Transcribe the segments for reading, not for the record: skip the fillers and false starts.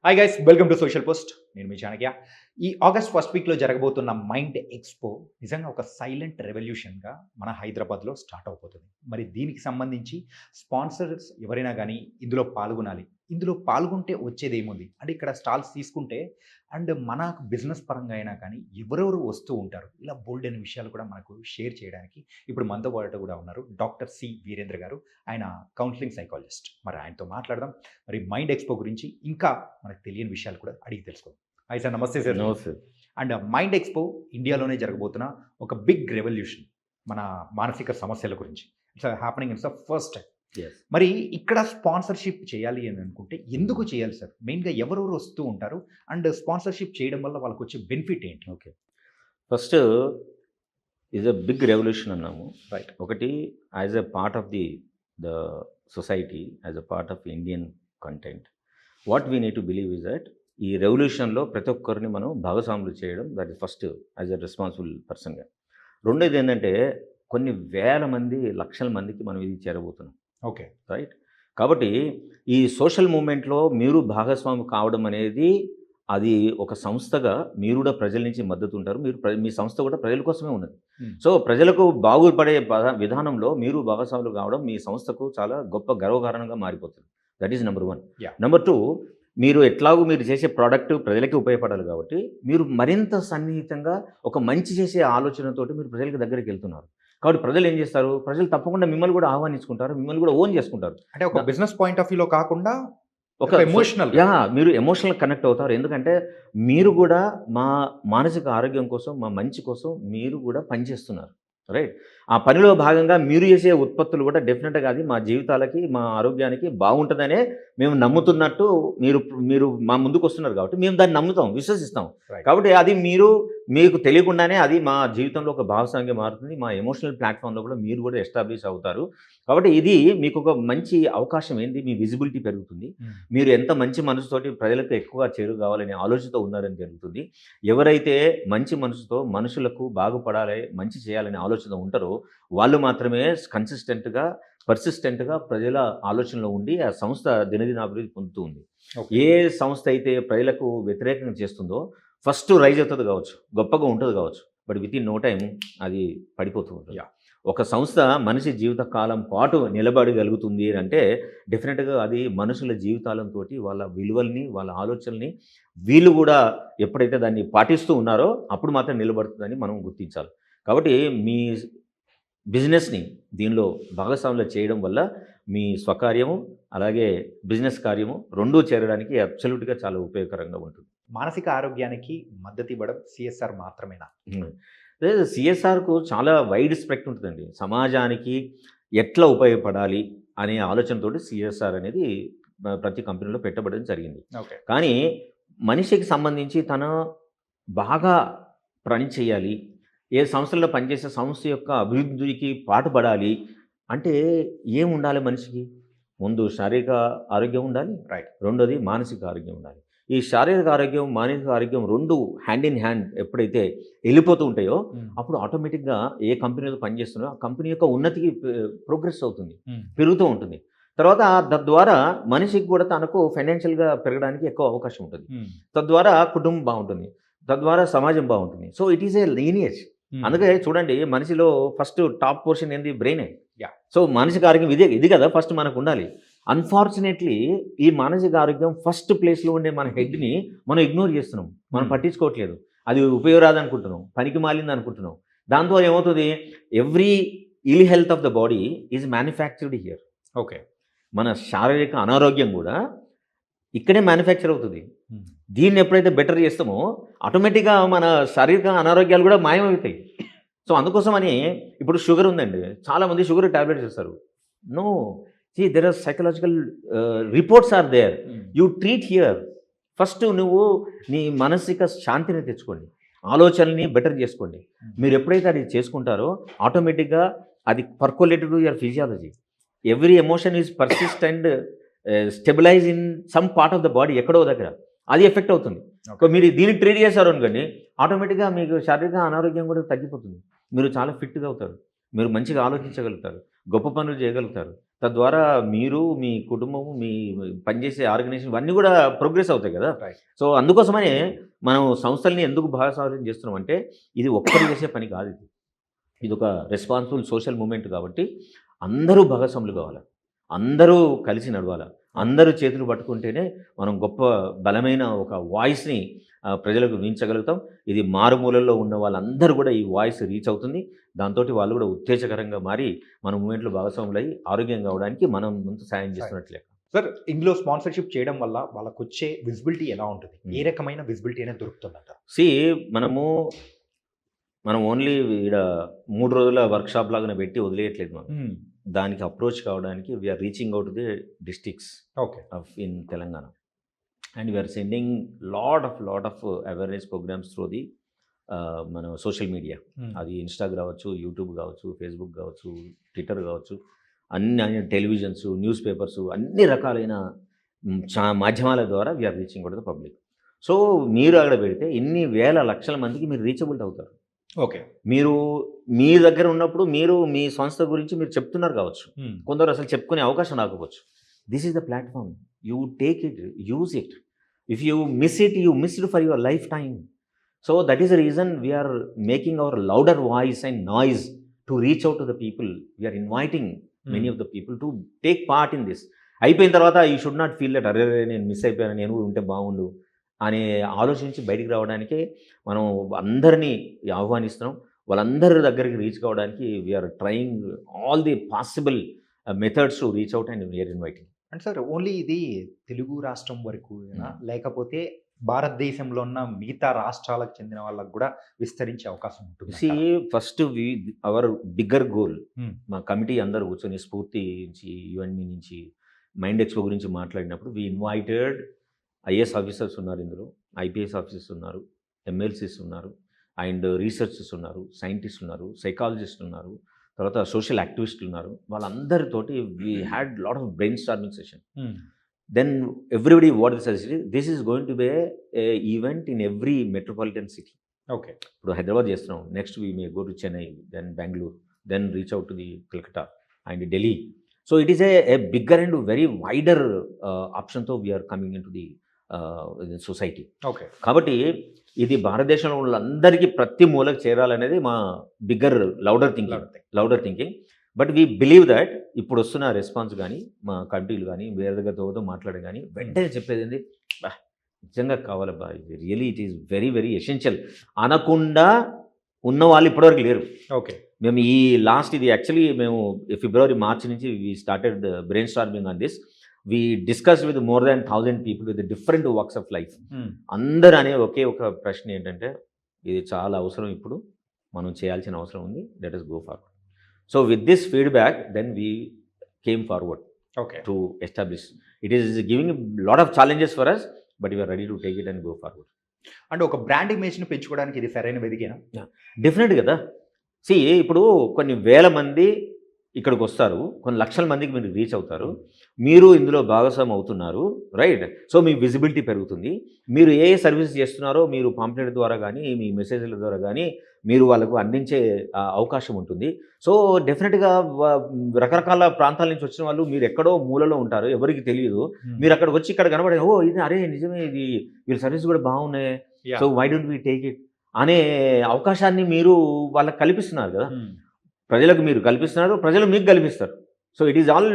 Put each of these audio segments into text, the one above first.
Hi guys, welcome to social post. నేను మీ చాణక్య. ఈ August first వీక్లో జరగబోతున్న మైండ్ ఎక్స్పో నిజంగా ఒక సైలెంట్ రెవల్యూషన్గా మన హైదరాబాద్లో స్టార్ట్ అవబోతుంది. మరి దీనికి సంబంధించి స్పాన్సర్స్ ఎవరైనా కానీ ఇందులో పాల్గొనాలి. ఇందులో పాల్గొంటే వచ్చేది ఏముంది అంటే ఇక్కడ స్టాల్స్ తీసుకుంటే అండ్ మన బిజినెస్ పరంగా అయినా కానీ ఎవరెవరు వస్తూ ఉంటారు. ఇలా బోల్డ్ అనే విషయాలు కూడా మనకు షేర్ చేయడానికి ఇప్పుడు మనతో పాటు కూడా ఉన్నారు డాక్టర్ సి వీరేంద్ర గారు. ఆయన కౌన్సిలింగ్ సైకాలజిస్ట్. మరి ఆయనతో మాట్లాడదాం. మరి మైండ్ ఎక్స్పో గురించి ఇంకా మనకు తెలియని విషయాలు కూడా అడిగి తెలుసుకోండి. హాయ్ సార్, నమస్తే సార్. నమస్తే. అండ్ మైండ్ ఎక్స్పో ఇండియాలోనే జరగబోతున్న ఒక బిగ్ రెవల్యూషన్ మన మానసిక సమస్యల గురించి. It's happening in the first time. మరి ఇక్కడ స్పాన్సర్షిప్ చేయాలి అని అనుకుంటే ఎందుకు చేయాలి సార్? మెయిన్గా ఎవరెవరు వస్తూ ఉంటారు అండ్ స్పాన్సర్షిప్ చేయడం వల్ల వాళ్ళకి వచ్చే బెనిఫిట్ ఏంటి? Okay, first is a big revolution అన్నాము. రైట్. ఒకటి as a part of the society, as a part of Indian content, what we need to believe is that ఈ రెవల్యూషన్లో ప్రతి ఒక్కరిని మనం భాగస్వాములు చేయడం, that is first as a responsible పర్సన్గా. రెండోది ఏంటంటే కొన్ని వేల మంది, లక్షల మందికి మనం ఇది చేరబోతున్నాం. Okay, right. కాబట్టి ఈ సోషల్ మూమెంట్లో మీరు భాగస్వామి కావడం అనేది, అది ఒక సంస్థగా మీరు కూడా ప్రజల నుంచి మద్దతు ఉంటారు. మీ సంస్థ కూడా ప్రజల కోసమే ఉన్నది. సో ప్రజలకు బాగుపడే విధానంలో మీరు భాగస్వాములు కావడం మీ సంస్థకు చాలా గొప్ప గర్వకారణంగా మారిపోతుంది. That is number 1. నెంబర్ 2, మీరు ఎట్లాగూ మీరు చేసే ప్రోడక్ట్ ప్రజలకి ఉపయోగపడాలి కాబట్టి మీరు మరింత సన్నిహితంగా ఒక మంచి చేసే ఆలోచనతోటి మీరు ప్రజలకు దగ్గరికి వెళ్తున్నారు. కాబట్టి ప్రజలు ఏం చేస్తారు? ప్రజలు తప్పకుండా మిమ్మల్ని కూడా ఆహ్వానించుకుంటారు, మిమ్మల్ని కూడా ఓన్ చేసుకుంటారు. అంటే ఒక బిజినెస్ పాయింట్ ఆఫ్ వ్యూలో కాకుండా ఒక ఎమోషనల్, మీరు ఎమోషనల్ కనెక్ట్ అవుతారు. ఎందుకంటే మీరు కూడా మా మానసిక ఆరోగ్యం కోసం, మా మంచి కోసం మీరు కూడా పనిచేస్తున్నారు. రైట్. ఆ పనిలో భాగంగా మీరు చేసే ఉత్పత్తులు కూడా డెఫినెట్గా అది మా జీవితాలకి, మా ఆరోగ్యానికి బాగుంటుందనే మేము నమ్ముతున్నట్టు మీరు మా ముందుకు వస్తున్నారు కాబట్టి మేము దాన్ని నమ్ముతాం, విశ్వసిస్తాం. కాబట్టి అది మీకు తెలియకుండానే అది మా జీవితంలో ఒక భాగస్వామ్యంగా మారుతుంది. మా ఎమోషనల్ ప్లాట్ఫామ్లో కూడా మీరు కూడా ఎస్టాబ్లిష్ అవుతారు. కాబట్టి ఇది మీకు ఒక మంచి అవకాశం. ఏంటి? మీ విజిబిలిటీ పెరుగుతుంది. మీరు ఎంత మంచి మనసుతోటి ప్రజలకు ఎక్కువగా చేరువ కావాలనే ఆలోచనతో ఉన్నారని జరుగుతుంది. ఎవరైతే మంచి మనసుతో మనుషులకు బాగుపడాలి, మంచి చేయాలనే ఆలోచన ఉంటారో వాళ్ళు మాత్రమే కన్సిస్టెంట్గా, పర్సిస్టెంట్గా ప్రజల ఆలోచనలో ఉండి ఆ సంస్థ దినదినాభివృద్ధి పొందుతూ ఉంది. ఏ సంస్థ అయితే ప్రజలకు వ్యతిరేకంగా చేస్తుందో ఫస్ట్ రైజ్ అవుతుంది కావచ్చు, గొప్పగా ఉంటుంది కావచ్చు, but within no time అది పడిపోతూ ఉంటుంది. ఒక సంస్థ మనిషి జీవిత కాలం పాటు నిలబడగలుగుతుంది అంటే డెఫినెట్గా అది మనుషుల జీవితాలతో, వాళ్ళ విలువల్ని, వాళ్ళ ఆలోచనల్ని వీళ్ళు కూడా ఎప్పుడైతే దాన్ని పాటిస్తూ ఉన్నారో అప్పుడు మాత్రం నిలబడుతుందని మనం గుర్తించాలి. కాబట్టి మీ బిజినెస్ని దీనిలో భాగస్వాములు చేయడం వల్ల మీ స్వకార్యము అలాగే బిజినెస్ కార్యము రెండూ చేరడానికి అబ్సల్యూట్గా చాలా ఉపయోగకరంగా ఉంటుంది. మానసిక ఆరోగ్యానికి మద్దతు ఇవ్వడం సిఎస్ఆర్ మాత్రమేనా? సిఎస్ఆర్కు చాలా వైడ్ స్పెక్ట్ ఉంటుందండి. సమాజానికి ఎట్లా ఉపయోగపడాలి అనే ఆలోచనతోటి సిఎస్ఆర్ అనేది ప్రతి కంపెనీలో పెట్టబడడం జరిగింది. కానీ మనిషికి సంబంధించి తను బాగా పని చేయాలి, ఏ సంస్థలో పనిచేసే సంస్థ యొక్క అభివృద్ధికి పాటుపడాలి అంటే ఏం ఉండాలి? మనిషికి ముందు శారీరక ఆరోగ్యం ఉండాలి. రైట్. రెండోది మానసిక ఆరోగ్యం ఉండాలి. ఈ శారీరక ఆరోగ్యం, మానసిక ఆరోగ్యం రెండు హ్యాండ్ ఇన్ హ్యాండ్ ఎప్పుడైతే వెళ్ళిపోతూ ఉంటాయో అప్పుడు ఆటోమేటిక్గా ఏ కంపెనీలో పనిచేస్తున్నారో ఆ కంపెనీ యొక్క ఉన్నతికి ప్రోగ్రెస్ అవుతుంది, పెరుగుతూ ఉంటుంది. తర్వాత తద్వారా మనిషికి కూడా తనకు ఫైనాన్షియల్గా పెరగడానికి ఎక్కువ అవకాశం ఉంటుంది. తద్వారా కుటుంబం బాగుంటుంది, తద్వారా సమాజం బాగుంటుంది. So it is A lineage. అందుకే చూడండి, మనిషిలో ఫస్ట్ టాప్ పోర్షన్ ఏంది? బ్రెయినే. సో మానసిక ఆరోగ్యం ఇది కదా ఫస్ట్ మనకు ఉండాలి. అన్ఫార్చునేట్లీ ఈ మానసిక ఆరోగ్యం ఫస్ట్ ప్లేస్లో ఉండే మన హెడ్ని మనం ఇగ్నోర్ చేస్తున్నాం, మనం పట్టించుకోవట్లేదు. అది ఉపయోగరాదు అనుకుంటున్నాం, పనికి మాలింది అనుకుంటున్నాం. దాంతో ఏమవుతుంది? Every ill health of the body is manufactured here. Okay. మన శారీరక అనారోగ్యం కూడా ఇక్కడే మ్యానుఫ్యాక్చర్ అవుతుంది. దీన్ని ఎప్పుడైతే బెటర్ చేస్తామో ఆటోమేటిక్గా మన శారీరక అనారోగ్యాలు కూడా మాయమవుతాయి. సో అందుకోసమని ఇప్పుడు షుగర్ ఉందండి, చాలామంది షుగర్ ట్యాబ్లెట్స్ ఇస్తారు. No, see there are psychological reports are there. You treat here. First నువ్వు నీ మానసిక శాంతిని తెచ్చుకోండి, ఆలోచనల్ని బెటర్ చేసుకోండి. మీరు ఎప్పుడైతే అది చేసుకుంటారో ఆటోమేటిక్గా అది percolated to your physiology. Every emotion is persist and stabilize in some part of the body, ఎక్కడో దగ్గర అది ఎఫెక్ట్ అవుతుంది. మీరు దీన్ని ట్రీట్ చేశారు అనుకోండి ఆటోమేటిక్గా మీకు శారీరక అనారోగ్యం కూడా తగ్గిపోతుంది. మీరు చాలా ఫిట్గా అవుతారు, మీరు మంచిగా ఆలోచించగలుగుతారు, గొప్ప పనులు చేయగలుగుతారు. తద్వారా మీరు, మీ కుటుంబము, మీ పనిచేసే ఆర్గనైజేషన్ ఇవన్నీ కూడా ప్రోగ్రెస్ అవుతాయి కదా. రైట్. సో అందుకోసమనే మనం సంస్థల్ని ఎందుకు భాగస్వామ్యం చేస్తున్నాం అంటే ఇది ఒక్కరు చేసే పని కాదు. ఇది ఒక రెస్పాన్సిబుల్ సోషల్ మూమెంట్ కాబట్టి అందరూ భాగస్వాములు కావాలి, అందరూ కలిసి నడవాలి, అందరూ చేతులు పట్టుకుంటేనే మనం గొప్ప బలమైన ఒక వాయిస్ని ప్రజలకు వినించగలుగుతాం. ఇది మారుమూలల్లో ఉన్న వాళ్ళందరూ కూడా ఈ వాయిస్ రీచ్ అవుతుంది. దాంతో వాళ్ళు కూడా ఉత్తేజకరంగా మారి మన మూమెంట్లో భాగస్వాములు అయ్యి ఆరోగ్యంగా అవడానికి మనం ముందు సాయం చేస్తున్నట్లే. సార్, ఇందులో స్పాన్సర్షిప్ చేయడం వల్ల వాళ్ళకు వచ్చే విజిబిలిటీ ఎలా ఉంటుంది? ఏ రకమైన విజిబిలిటీ అనేది దొరుకుతుందంట? మనం ఓన్లీ ఈడ 3 రోజుల వర్క్షాప్ లాగా పెట్టి వదిలేయట్లేదు. మనం దానికి అప్రోచ్ కావడానికి we are reaching out the districts okay. In Telangana and we are sending lot of awareness programmes through the మన సోషల్ మీడియా. అది ఇన్స్టాగ్రామ్ కావచ్చు, యూట్యూబ్ కావచ్చు, ఫేస్బుక్ కావచ్చు, ట్విట్టర్ కావచ్చు, అన్ని టెలివిజన్స్, న్యూస్ పేపర్స్, అన్ని రకాలైన మాధ్యమాల ద్వారా we are reaching out the public. So మీరు అక్కడ పెడితే ఇన్ని వేల లక్షల మందికి మీరు రీచబుల్ అవుతారు. ఓకే. మీరు మీ దగ్గర ఉన్నప్పుడు మీరు మీ సంస్థ గురించి మీరు చెప్తున్నారు కావచ్చు, కొందరు అసలు చెప్పుకునే అవకాశం రాకపోవచ్చు. This is the platform, you take it, use it. If you miss it, you miss it for your life time. So that is the reason we are making our louder voice and noise to reach out to the people. We are inviting many of the people to take part in this. అయిపోయిన తర్వాత you should not feel that అరే నేను miss అయిపోయాను, నేను కూడా ఉంటే బాగుండు అని ఆలోచించి బయటికి రావడానికే మనం అందరినీ ఆహ్వానిస్తున్నాం. వాళ్ళందరి దగ్గరికి రీచ్ కావడానికి we are trying all the possible methods to reach out and we are inviting. అంటే సార్, ఓన్లీ ఇది తెలుగు రాష్ట్రం వరకు లేకపోతే భారతదేశంలో ఉన్న మిగతా రాష్ట్రాలకు చెందిన వాళ్ళకు కూడా విస్తరించే అవకాశం ఉంటుంది? ఫస్ట్ అవర్ బిగ్గర్ గోల్, మా కమిటీ అందరూ కూర్చొని స్ఫూర్తి నుంచి, యుఎన్మి నుంచి మైండ్ ఎక్స్పో గురించి మాట్లాడినప్పుడు వి ఇన్వైటెడ్ ఐఏఎస్ ఆఫీసర్స్ ఉన్నారు, ఇందులో ఐపీఎస్ ఆఫీసర్స్ ఉన్నారు, ఎమ్మెల్సీస్ ఉన్నారు, అండ్ రీసెర్చర్స్ ఉన్నారు, సైంటిస్ట్ ఉన్నారు, సైకాలజిస్ట్ ఉన్నారు, తర్వాత సోషల్ యాక్టివిస్టులు ఉన్నారు. వాళ్ళందరితోటి we had lot of brainstorming session. Then everybody what this is going to be a event in every metropolitan city. Okay. ఇప్పుడు హైదరాబాద్ చేస్తున్నాం, next we may go to Chennai, then Bengaluru, then reach out to the Calcutta and Delhi. So it is a bigger and very wider ఆప్షన్తో we're coming into the society. Okay. కాబట్టి ఇది భారతదేశంలో వాళ్ళందరికీ ప్రతి మూలకు చేరాలనేది మా bigger louder thinking. But we believe that ఇప్పుడు వస్తున్న రెస్పాన్స్ కానీ, మా కమిటీలు కానీ, వేరే దగ్గరతో మాట్లాడడం కానీ వెంటనే చెప్పేది ఏంది, నిజంగా కావాలబ్బా, ఇది really it is very very essential అనకుండా ఉన్న వాళ్ళు ఇప్పటివరకు లేరు. ఓకే. మేము ఈ లాస్ట్ ఇది యాక్చువల్లీ మేము ఫిబ్రవరి మార్చి నుంచి we started brain storming on this. We discuss with more than 1000 people with different walks of life. అందరూ అనే ఒకే ఒక ప్రశ్న ఏంటంటే, ఇది చాలా అవసరం, ఇప్పుడు మనం చేయాల్సిన అవసరం ఉంది, let us go forward. So with this feedback then we came forward to establish. It is giving lot of challenges for us, but we are ready to take it and go forward. అంటే ఒక brand ఇమేజ్ని పెంచుకోవడానికి ఇది సరైన వేదికేనా? Definite కదా. ఇప్పుడు కొన్ని వేల మంది ఇక్కడికి వస్తారు, కొన్ని లక్షల మందికి మీరు రీచ్ అవుతారు, మీరు ఇందులో భాగస్వామి అవుతున్నారు, రైట్? సో మీ విజిబిలిటీ పెరుగుతుంది. మీరు ఏ సర్వీస్ చేస్తున్నారో మీరు పాంప్లెట్ ద్వారా కానీ, మీ మెసేజ్ల ద్వారా కానీ మీరు వాళ్ళకు అందించే అవకాశం ఉంటుంది. సో డెఫినెట్గా రకరకాల ప్రాంతాల నుంచి వచ్చిన వాళ్ళు మీరు ఎక్కడో మూలలో ఉంటారు, ఎవరికి తెలియదు. మీరు అక్కడికి వచ్చి ఇక్కడ కనబడే, ఓ ఇది అరే నిజమే, ఇది వీళ్ళ సర్వీస్ కూడా బాగున్నాయి, so why don't we take it అనే అవకాశాన్ని మీరు వాళ్ళకి కల్పిస్తున్నారు కదా. ప్రజలకు మీరు కల్పిస్తున్నారు, ప్రజలు మీకు కల్పిస్తారు. So it is all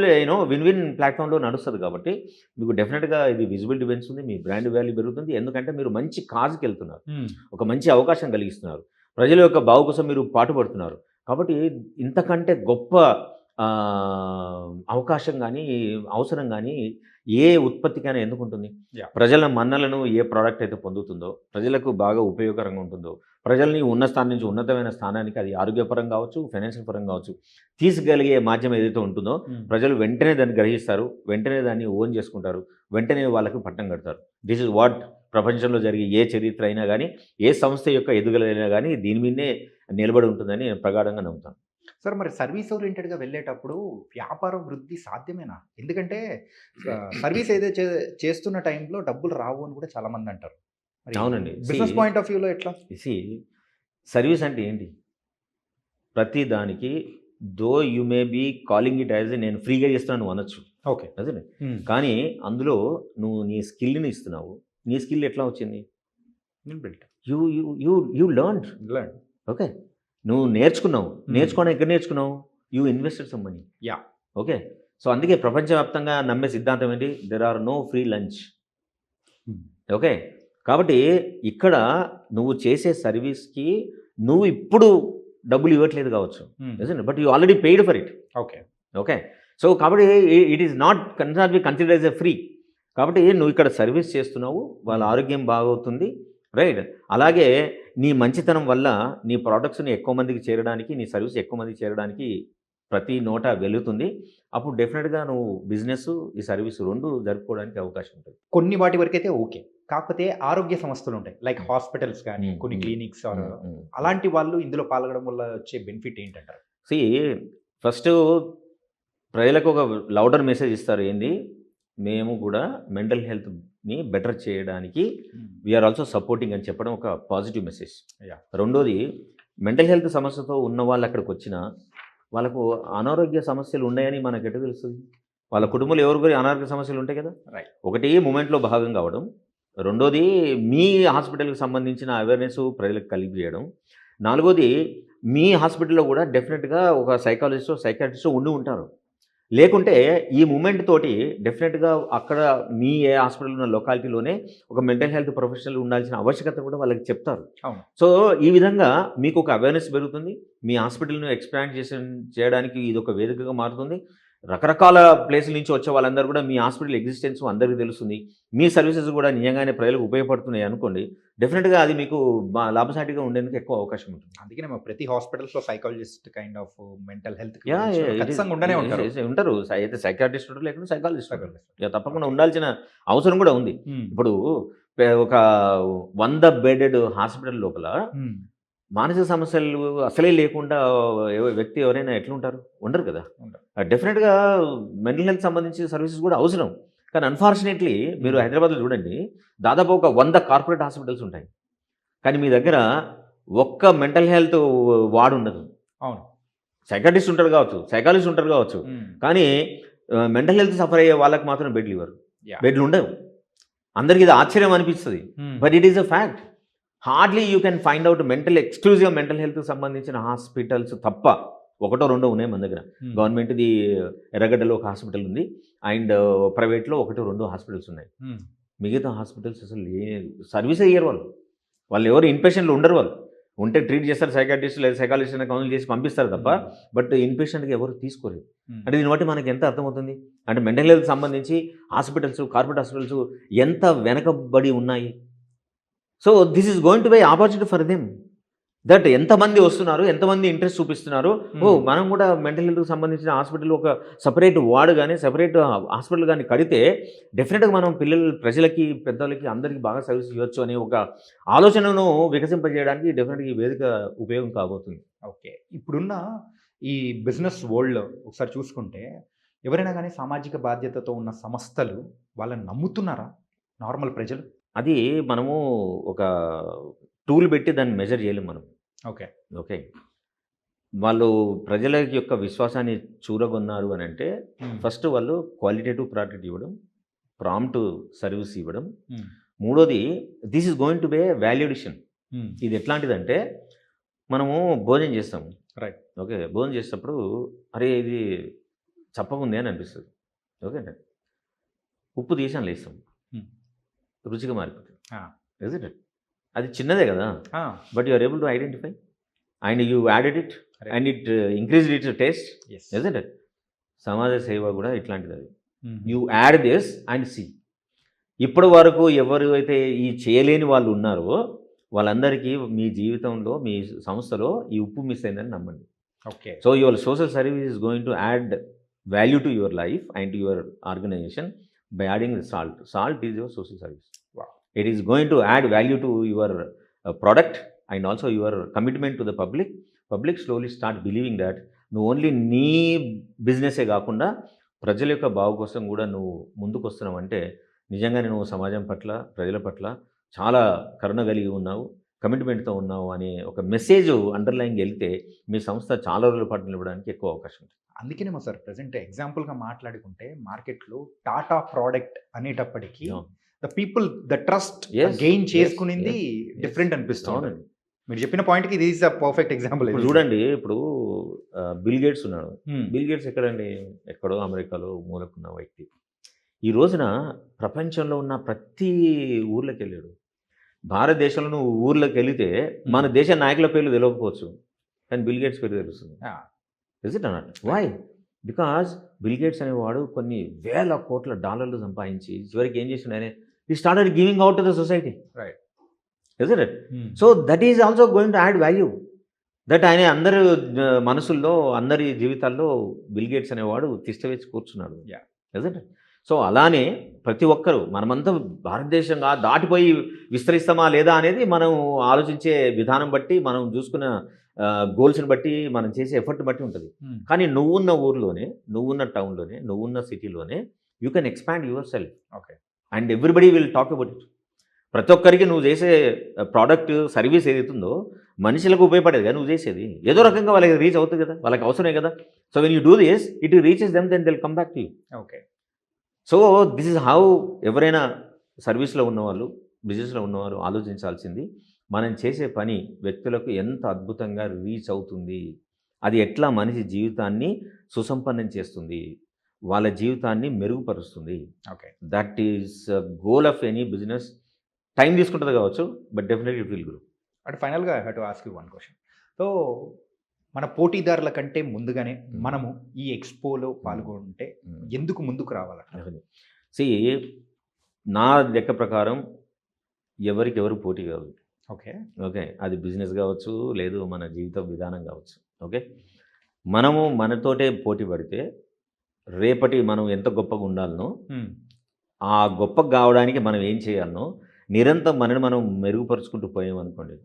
win win ప్లాట్ఫామ్లో నడుస్తుంది. కాబట్టి మీకు డెఫినెట్గా ఇది విజిబిలిటీ పెంచుతుంది, మీ బ్రాండ్ వాల్యూ పెరుగుతుంది. ఎందుకంటే మీరు మంచి కాజ్కి వెళ్తున్నారు, ఒక మంచి అవకాశం కలిగిస్తున్నారు, ప్రజల యొక్క బాగు కోసం మీరు పాటుపడుతున్నారు. కాబట్టి ఇంతకంటే గొప్ప అవకాశం కానీ, అవసరం కానీ ఏ ఉత్పత్తికైనా ఎందుకు ఉంటుంది? ప్రజల మన్నలను ఏ ప్రోడక్ట్ అయితే పొందుతుందో, ప్రజలకు బాగా ఉపయోగకరంగా ఉంటుందో, ప్రజల్ని ఉన్న స్థానం నుంచి ఉన్నతమైన స్థానానికి, అది ఆరోగ్యపరంగా కావచ్చు, ఫైనాన్షియల్ పరంగా కావచ్చు, తీసుకెళ్ళగే మాధ్యమం ఏదైతే ఉంటుందో ప్రజలు వెంటనే దాన్ని గ్రహిస్తారు, వెంటనే దాన్ని ఓన్ చేసుకుంటారు, వెంటనే వాళ్ళకు పట్టం కడతారు. దిస్ ఇస్ వాట్ ప్రపంచంలో జరిగే ఏ చరిత్ర అయినా కానీ, ఏ సంస్థ యొక్క ఎదుగుదలైనా కానీ దీని మీదనే నిలబడి ఉంటుందని నేను ప్రగాఢంగా నమ్ముతాను. సార్, మరి సర్వీస్ ఓరియంటెడ్గా వెళ్ళేటప్పుడు వ్యాపార వృద్ధి సాధ్యమేనా? ఎందుకంటే సర్వీస్ ఏదైతే చేస్తున్న టైంలో డబ్బులు రావు అని కూడా చాలామంది అంటారు. అవునండి. బిజినెస్ పాయింట్ ఆఫ్ వ్యూలో ఎట్లా? సర్వీస్ అంటే ఏంటి? ప్రతి దానికి though you may be calling it as నేను ఫ్రీగా చేస్తున్నాను నువ్వు అనొచ్చు, ఓకే. అదే. కానీ అందులో నువ్వు నీ స్కిల్ని ఇస్తున్నావు. నీ స్కిల్ ఎట్లా వచ్చింది? Built you you you you learn. Learn. Okay, నువ్వు నేర్చుకున్నావు. నేర్చుకోవడం ఎక్కడ నేర్చుకున్నావు? You invested some money. Yeah. Okay, so అందుకే ప్రపంచవ్యాప్తంగా నమ్మే సిద్ధాంతం ఏంటి? There are no free lunch. Okay, కాబట్టి ఇక్కడ నువ్వు చేసే సర్వీస్కి నువ్వు ఇప్పుడు డబ్బులు ఇవ్వట్లేదు కావచ్చు, but you already paid for it. Okay. Okay, so కాబట్టి it is not be consider as a free. కాబట్టి నువ్వు ఇక్కడ సర్వీస్ చేస్తున్నావు, వాళ్ళ ఆరోగ్యం బాగవుతుంది, రైట్. అలాగే నీ మంచితనం వల్ల నీ ప్రోడక్ట్స్ని ఎక్కువ మందికి చేరడానికి, నీ సర్వీస్ ఎక్కువ మందికి చేరడానికి ప్రతి నోట వెలుగుతుంది. అప్పుడు డెఫినెట్గా నువ్వు బిజినెస్, ఈ సర్వీస్ రెండు జరుపుకోవడానికి అవకాశం ఉంటుంది. కొన్ని వాటి వరకు అయితే ఓకే. కాకపోతే ఆరోగ్య సంస్థలు ఉంటాయి, లైక్ హాస్పిటల్స్ కానీ కొన్ని క్లినిక్స్ అలాంటి వాళ్ళు ఇందులో పాల్గొనడం వల్ల వచ్చే బెనిఫిట్ ఏంటంటారు? సి, ఫస్ట్ ప్రజలకు ఒక లౌడర్ మెసేజ్ ఇస్తారు, ఏంది? మేము కూడా మెంటల్ హెల్త్ని బెటర్ చేయడానికి వీఆర్ ఆల్సో సపోర్టింగ్ అని చెప్పడం ఒక పాజిటివ్ మెసేజ్. రెండోది, మెంటల్ హెల్త్ సమస్యతో ఉన్న వాళ్ళు అక్కడికి వచ్చినా వాళ్ళకు అనారోగ్య సమస్యలు ఉన్నాయని మనకు ఎట్లా తెలుస్తుంది? వాళ్ళ కుటుంబంలో ఎవరికి అనారోగ్య సమస్యలు ఉంటాయి కదా. ఒకటి మూమెంట్లో భాగం కావడం, రెండోది మీ హాస్పిటల్కి సంబంధించిన అవేర్నెస్ ప్రజలకు కలిగియడం, నాలుగోది మీ హాస్పిటల్లో కూడా డెఫినెట్గా ఒక సైకాలజిస్టో సైకాట్రిస్టో ఉండి ఉంటారు. లేకుంటే ఈ మూమెంట్ తోటి డెఫినెట్గా అక్కడ మీ ఏ హాస్పిటల్ ఉన్న లొకాలిటీలోనే ఒక మెంటల్ హెల్త్ ప్రొఫెషనల్ ఉండాల్సిన ఆవశ్యకత కూడా వాళ్ళకి చెప్తారు. సో ఈ విధంగా మీకు ఒక అవేర్నెస్ పెరుగుతుంది, మీ హాస్పిటల్ను ఎక్స్పాండ్ చేయడానికి ఇది ఒక వేదికగా మారుతుంది. రకరకాల ప్లేసుల నుంచి వచ్చే వాళ్ళందరూ కూడా మీ హాస్పిటల్ ఎగ్జిస్టెన్స్ అందరికీ తెలుస్తుంది. మీ సర్వీసెస్ కూడా నిజంగానే ప్రజలకు ఉపయోగపడుతున్నాయి అనుకోండి, డెఫినెట్గా అది మీకు లాభసాటిగా ఉండేందుకు ఎక్కువ అవకాశం ఉంటుంది. అందుకనే ప్రతి హాస్పిటల్స్లో psychologist kind of mental health ఉంటారు. అయితే సైకాట్రిస్ట్ ఉంటారు, లేకుంటే సైకాలజిస్ట్ తప్పకుండా ఉండాల్సిన అవసరం కూడా ఉంది. ఇప్పుడు ఒక 100 బెడెడ్ హాస్పిటల్ లోపల మానసిక సమస్యలు అసలే లేకుండా వ్యక్తి ఎవరైనా ఎట్లుంటారు? ఉండరు కదా. డెఫినెట్గా మెంటల్ హెల్త్ సంబంధించిన సర్వీసెస్ కూడా అవసరం. కానీ అన్ఫార్చునేట్లీ మీరు హైదరాబాద్లో చూడండి, దాదాపు ఒక 100 కార్పొరేట్ హాస్పిటల్స్ ఉంటాయి, కానీ మీ దగ్గర ఒక్క మెంటల్ హెల్త్ వార్డు ఉండదు. అవును, సైకాట్రిస్ట్ ఉంటారు కావచ్చు, సైకాలజిస్ట్ ఉంటారు కావచ్చు, కానీ మెంటల్ హెల్త్ సఫర్ అయ్యే వాళ్ళకి మాత్రం బెడ్లు ఇవ్వరు, బెడ్లు ఉండవు. అందరికీ ఇది ఆశ్చర్యం అనిపిస్తుంది, but it is a fact. Hardly you can find out exclusive mental హెల్త్కి సంబంధించిన హాస్పిటల్స్ తప్ప ఒకటో రెండో ఉన్నాయి మన దగ్గర. గవర్నమెంట్ది ఎర్రగడ్డలో ఒక హాస్పిటల్ ఉంది, అండ్ ప్రైవేట్లో ఒకటో రెండో హాస్పిటల్స్ ఉన్నాయి. మిగతా హాస్పిటల్స్ అసలు సర్వీస్ అయ్యారు వాళ్ళు ఎవరు ఇన్పేషెంట్లు ఉండరు. వాళ్ళు ఉంటే ట్రీట్ చేస్తారు, సైకాట్రిస్ట్ లేదా సైకాలజిస్ట్ కౌన్సిల్ చేసి పంపిస్తారు తప్ప, బట్ ఇన్పేషెంట్కి ఎవరు తీసుకోలేదు. అంటే దీన్ని బట్టి మనకి ఎంత అర్థమవుతుంది అంటే మెంటల్ హెల్త్ సంబంధించి హాస్పిటల్స్, కార్పొరేట్ హాస్పిటల్స్ ఎంత వెనకబడి ఉన్నాయి. So this is going to B opportunity for them, that ఎంతమంది వస్తున్నారు, ఎంతమంది ఇంట్రెస్ట్ చూపిస్తున్నారు. మనం కూడా మెంటల్ హెల్త్కి సంబంధించిన హాస్పిటల్ ఒక సపరేట్ వార్డు కానీ సపరేట్ హాస్పిటల్ కానీ కడితే డెఫినెట్గా మనం ప్రజలకి, పెద్దలకి అందరికీ బాగా సర్వీస్ ఇవ్వచ్చు అనే ఒక ఆలోచనను వికసింపజేయడానికి డెఫినెట్గా ఈ వేదిక ఉపయోగం కాబోతుంది. ఓకే, ఇప్పుడున్న ఈ బిజినెస్ వరల్డ్లో ఒకసారి చూసుకుంటే ఎవరైనా కానీ సామాజిక బాధ్యతతో ఉన్న సంస్థలు వాళ్ళని నమ్ముతున్నారా నార్మల్ ప్రజలు? అది మనము ఒక టూల్ పెట్టి దాన్ని మెజర్ చేయలేము మనం. ఓకే, వాళ్ళు ప్రజల యొక్క విశ్వాసాన్ని చూరగొన్నారు అని అంటే ఫస్ట్ వాళ్ళు క్వాలిటేటివ్ ప్రోడక్ట్ ఇవ్వడం, ప్రాంప్ట్ సర్వీస్ ఇవ్వడం. మూడోది, this is going to B valuation. ఇది ఎట్లాంటిదంటే మనము భోజనం చేస్తాం, రైట్? ఓకే, భోజనం చేసేటప్పుడు అరే ఇది చప్పకుంది అని అనిపిస్తుంది. ఓకే, ఉప్పు తీసి అందులో వేస్తాం, రుచిగా మారిపోతుంది. అది చిన్నదే కదా, but you are able to identify and you added it and it increased its taste. It సమాజ సేవ కూడా ఇట్లాంటిది. అది you add this and see. ఇప్పటి వరకు ఎవరు అయితే ఈ చేయలేని వాళ్ళు ఉన్నారో వాళ్ళందరికీ మీ జీవితంలో, మీ సంస్థలో ఈ ఉప్పు మిస్ అయిందని నమ్మండి. Okay, so your social service is going to add value to your life and to your organisation by adding the salt. Salt is your social service. Wow. It is going to add value to your product and also your commitment to the public. Public slowly start believing that నువ్వు only నీ బిజినెసే కాకుండా ప్రజల యొక్క బాగు కోసం కూడా నువ్వు ముందుకు వస్తున్నావు అంటే నిజంగానే నువ్వు సమాజం పట్ల, ప్రజల పట్ల చాలా కరుణ కలిగి ఉన్నావు. కమిట్మెంట్తో ఉన్నావు అనే ఒక మెసేజ్ అండర్లైన్కి వెళ్తే మీ సంస్థ చాలా రోజుల పాటు నిలవడానికి ఎక్కువ అవకాశం ఉంటుంది. అందుకేనేమో సార్ ప్రెసెంట్ ఎగ్జాంపుల్గా మాట్లాడుకుంటే మార్కెట్లో టాటా ప్రోడక్ట్ అనేటప్పటికీ అవును. The people the trust Yes, gain yes, చేసుకునింది yes, different yes. అనిపిస్తుంది. అవునండి. మీరు చెప్పిన పాయింట్కి ఇది ఈజ్ అ పర్ఫెక్ట్ ఎగ్జాంపుల్. ఇప్పుడు చూడండి, ఇప్పుడు బిల్ గేట్స్ ఉన్నాడు. బిల్ గేట్స్ ఎక్కడండి? ఎక్కడో అమెరికాలో మూలకున్న వ్యక్తి. ఈ రోజున ప్రపంచంలో ఉన్న ప్రతి ఊర్లోకి వెళ్ళాడు. భారతదేశంలో నువ్వు ఊర్లోకి వెళితే మన దేశ నాయకుల పేర్లు తెలియకపోవచ్చు, కానీ బిల్ గేట్స్ పేరు తెలుస్తుంది. ఇస్ ఇట్ అన్నట్టు? వై? బికాజ్ బిల్ గేట్స్ అనేవాడు కొన్ని వేల కోట్ల డాలర్లు సంపాదించి చివరికి ఏం చేసిండు ఆయన? ఈ started giving out to the society. Right. Is it? So that is also going to add value. That ఆయన అందరి మనసుల్లో, అందరి జీవితాల్లో బిల్ గేట్స్ అనేవాడు తిష్టవేసి కూర్చున్నాడు. Yeah. Is it? సో అలానే ప్రతి ఒక్కరు మనమంతా భారతదేశంగా దాటిపోయి విస్తరిస్తామా లేదా అనేది మనం ఆలోచించే విధానం బట్టి, మనం చూసుకున్న గోల్స్ని బట్టి, మనం చేసే ఎఫర్ట్ బట్టి ఉంటుంది. కానీ నువ్వున్న ఊర్లోనే, నువ్వున్న టౌన్లోనే, నువ్వున్న సిటీలోనే you can expand your self. Okay. And everybody will talk about it. ప్రతి ఒక్కరికి నువ్వు చేసే ప్రోడక్ట్, సర్వీస్ ఏదైతుందో మనుషులకు ఉపయోగపడేది కదా నువ్వు చేసేది. ఏదో రకంగా వాళ్ళకి రీచ్ అవుతుంది కదా, వాళ్ళకి అవసరమే కదా. So when you do this, it reaches them, then they'll come back to you. Okay. So this is how ఎవరైనా సర్వీస్లో ఉన్నవాళ్ళు, బిజినెస్లో ఉన్నవారు ఆలోచించాల్సింది. మనం చేసే పని వ్యక్తులకు ఎంత అద్భుతంగా రీచ్ అవుతుంది, అది ఎట్లా మనిషి జీవితాన్ని సుసంపన్నం చేస్తుంది, వాళ్ళ జీవితాన్ని మెరుగుపరుస్తుంది. Okay. That is goal of any business. Time తీసుకుంటుంది కావచ్చు, but definitely it will grow. అంటే ఫైనల్గా I have to ask you one question. So మన పోటీదారుల కంటే ముందుగానే మనము ఈ ఎక్స్పోలో పాల్గొంటే ఎందుకు ముందుకు రావాలంట? సి, నా లెక్క ప్రకారం ఎవరికి ఎవరు పోటీ కాదు. ఓకే. ఓకే, అది బిజినెస్ కావచ్చు, లేదు మన జీవిత విధానం కావచ్చు. ఓకే, మనము మనతోటే పోటీ పడితే రేపటి మనం ఎంత గొప్పగా ఉండాలనో, ఆ గొప్పగా కావడానికి మనం ఏం చేయాలనో నిరంతరం మనని మనం మెరుగుపరుచుకుంటూ పోయామనుకోండి,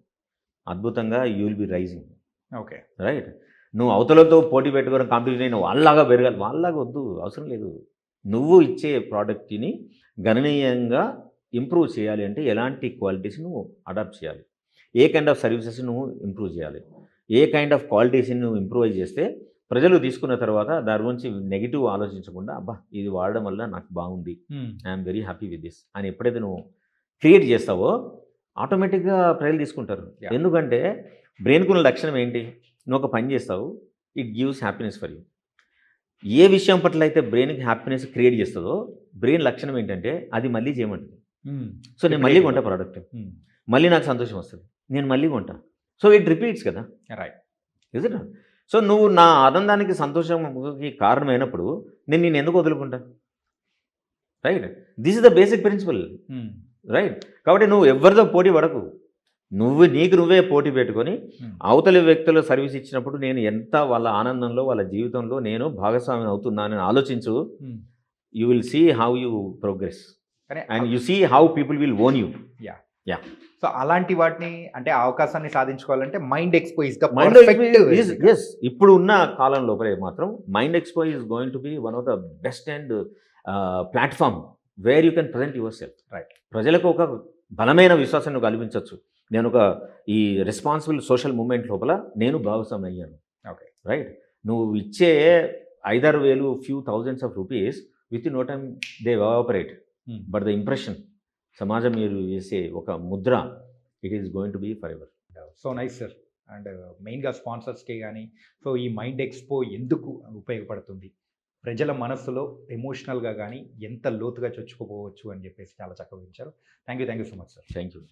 అద్భుతంగా you will be rising. Okay. Right. నువ్వు అవతలతో పోటీ పెట్టుకోవడం, కాంపిటీషన్ అయిన వాళ్ళలాగా పెరగాలి, వాళ్ళలాగా వద్దు, అవసరం లేదు. నువ్వు ఇచ్చే ప్రోడక్ట్ని గణనీయంగా ఇంప్రూవ్ చేయాలి అంటే ఎలాంటి క్వాలిటీస్ నువ్వు అడాప్ట్ చేయాలి, ఏ కైండ్ ఆఫ్ సర్వీసెస్ నువ్వు ఇంప్రూవ్ చేయాలి, ఏ కైండ్ ఆఫ్ క్వాలిటీస్ని నువ్వు ఇంప్రూవైజ్ చేస్తే ప్రజలు తీసుకున్న తర్వాత దాని గురించి నెగిటివ్ ఆలోచించకుండా, అబ్బా ఇది వాడడం వల్ల నాకు బాగుంది, I'm very happy with this అని ఎప్పుడైతే నువ్వు క్రియేట్ చేస్తావో ఆటోమేటిక్గా ప్రజలు తీసుకుంటారు. ఎందుకంటే బ్రెయిన్కున్న లక్షణం ఏంటి? నువ్వు ఒక పని చేస్తావు, it gives happiness for you. ఏ విషయం పట్ల అయితే బ్రెయిన్కి హ్యాపీనెస్ క్రియేట్ చేస్తుందో బ్రెయిన్ లక్షణం ఏంటంటే అది మళ్ళీ చేయమంటుంది. సో నేను మళ్ళీ కొంటా ప్రోడక్ట్, మళ్ళీ నాకు సంతోషం వస్తుంది, నేను మళ్ళీ కొంటా. సో ఇట్ రిపీట్స్ కదా. రైట్. Is it? సో నువ్వు నా ఆనందానికి, సంతోషంకి కారణమైనప్పుడు నేను ఎందుకు వదులుకుంటా? Right. This is the basic principle. Right. కాబట్టి నువ్వు ఎవరితో పోటీ పడకు, నీకు నువ్వే పోటీ పెట్టుకొని అవతలి వ్యక్తులు సర్వీస్ ఇచ్చినప్పుడు నేను ఎంత వాళ్ళ ఆనందంలో, వాళ్ళ జీవితంలో నేను భాగస్వామి అవుతున్నానని ఆలోచించు. You will see how you progress and you see how people will own you. Yeah. So అలాంటి వాటిని, అంటే అవకాశాన్ని సాధించుకోవాలంటే mind expo is the mind perfect. Yes, ఇప్పుడు ఉన్న కాలం లోపలే మాత్రం mind expo is going to be one of the best and platform where you can present yourself. Right. ప్రజలకు ప్రజలకు ఒక బలమైన విశ్వాసాన్ని కల్పించవచ్చు. నేను ఒక ఈ రెస్పాన్సిబుల్ సోషల్ మూమెంట్ లోపల నేను భాగస్వామి అయ్యాను. ఓకే. రైట్. నువ్వు ఇచ్చే 5,000 few thousands of rupees within no time they evaporate, but the impression, సమాజం మీరు వేసే ఒక ముద్ర, it is going to be forever. So nice sir. And మెయిన్గా స్పాన్సర్స్కి కానీ, సో ఈ మైండ్ ఎక్స్పో ఎందుకు ఉపయోగపడుతుంది, ప్రజల మనస్సులో ఎమోషనల్గా కానీ ఎంత లోతుగా చొచ్చుకుపోవచ్చు అని చెప్పేసి చాలా చక్కగా వివరించారు. Thank you so much sir. Thank you.